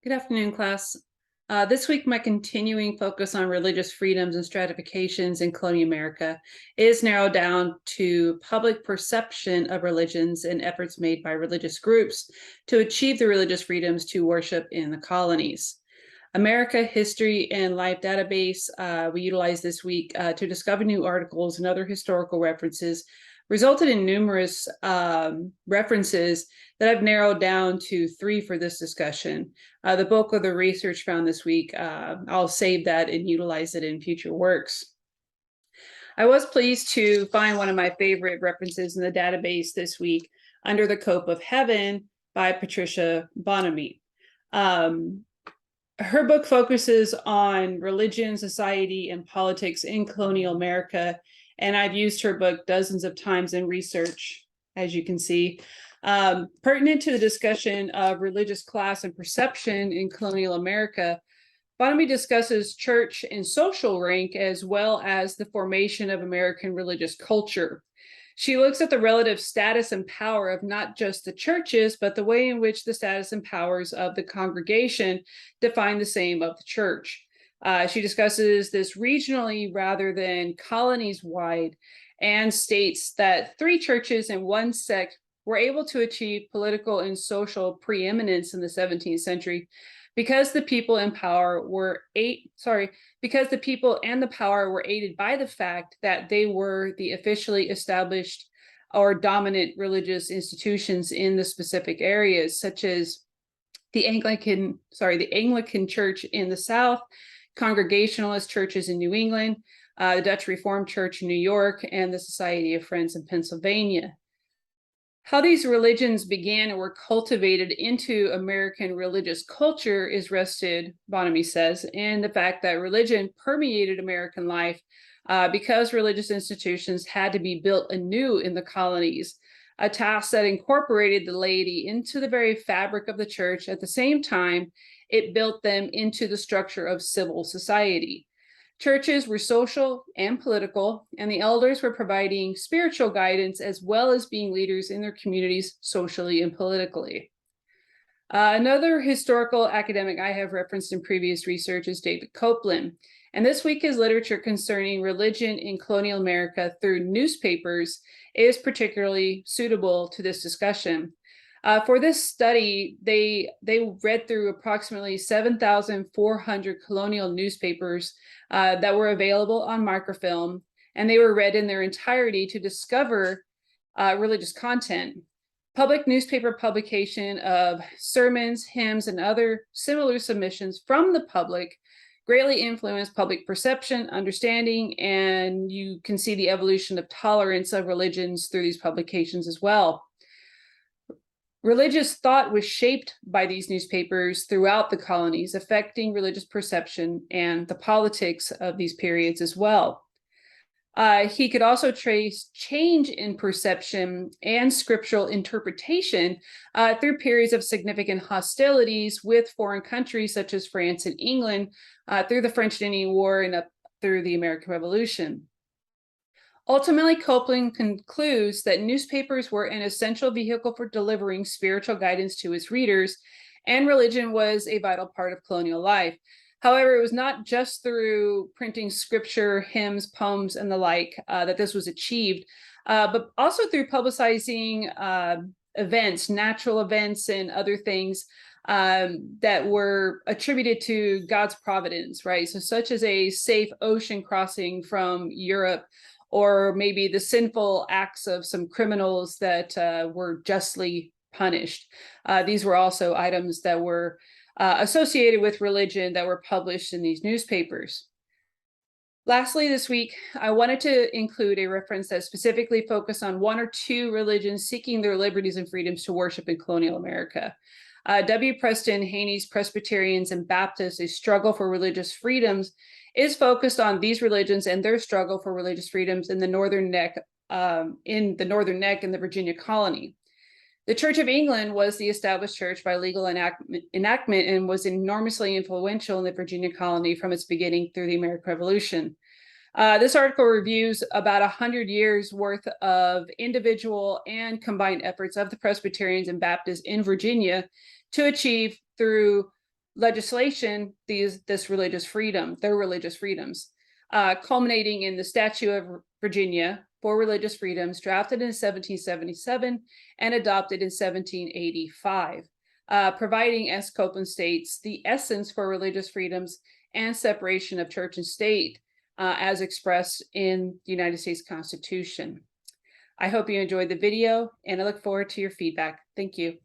Good afternoon, class. This week, my continuing focus on religious freedoms and stratifications in colonial America is narrowed down to public perception of religions and efforts made by religious groups to achieve the religious freedoms to worship in the colonies. America History and Life database we utilized this week to discover new articles and other historical references resulted in numerous references that I've narrowed down to 3 for this discussion. The bulk of the research found this week, I'll save that and utilize it in future works. I was pleased to find one of my favorite references in the database this week, Under the Cope of Heaven by Patricia Bonamy. Her book focuses on religion, society, and politics in colonial America, and I've used her book dozens of times in research, as you can see. Pertinent to the discussion of religious class and perception in colonial America, Bonamy discusses church and social rank as well as the formation of American religious culture. She looks at the relative status and power of not just the churches, but the way in which the status and powers of the congregation define the same of the church. She discusses this regionally rather than colonies-wide, and states that 3 churches and 1 sect were able to achieve political and social preeminence in the 17th century because the people and power were because the people and the power were aided by the fact that they were the officially established or dominant religious institutions in the specific areas, such as the Anglican Church in the South, Congregationalist churches in New England, the Dutch Reformed Church in New York, and the Society of Friends in Pennsylvania. How these religions began and were cultivated into American religious culture is rested, Bonamy says, in the fact that religion permeated American life because religious institutions had to be built anew in the colonies, a task that incorporated the laity into the very fabric of the church. At the same time, it built them into the structure of civil society. Churches were social and political, and the elders were providing spiritual guidance as well as being leaders in their communities socially and politically. Another historical academic I have referenced in previous research is David Copeland, and this week his literature concerning religion in colonial America through newspapers is particularly suitable to this discussion. For this study, they read through approximately 7,400 colonial newspapers that were available on microfilm, and they were read in their entirety to discover religious content. Public newspaper publication of sermons, hymns, and other similar submissions from the public greatly influenced public perception, understanding, and you can see the evolution of tolerance of religions through these publications as well. Religious thought was shaped by these newspapers throughout the colonies, affecting religious perception and the politics of these periods as well. He could also trace change in perception and scriptural interpretation through periods of significant hostilities with foreign countries such as France and England, through the French and Indian War and up through the American Revolution. Ultimately, Copeland concludes that newspapers were an essential vehicle for delivering spiritual guidance to its readers, and religion was a vital part of colonial life. However, it was not just through printing scripture, hymns, poems, and the like that this was achieved, but also through publicizing events, natural events, and other things that were attributed to God's providence, right? So such as a safe ocean crossing from Europe, or maybe the sinful acts of some criminals that were justly punished. These were also items that were associated with religion that were published in these newspapers. Lastly, this week, I wanted to include a reference that specifically focused on 1 or 2 religions seeking their liberties and freedoms to worship in colonial America. W. Preston Haney's Presbyterians and Baptists, A Struggle for Religious Freedoms, is focused on these religions and their struggle for religious freedoms in the Northern Neck in the Virginia colony. The Church of England was the established church by legal enactment and was enormously influential in the Virginia colony from its beginning through the American Revolution. This article reviews about 100 years worth of individual and combined efforts of the Presbyterians and Baptists in Virginia to achieve through legislation this religious freedom, their religious freedoms, culminating in the Statute of Virginia for Religious Freedoms, drafted in 1777 and adopted in 1785, providing, as Copeland states, the essence for religious freedoms and separation of church and state, as expressed in the United States Constitution. I hope you enjoyed the video, and I look forward to your feedback. Thank you.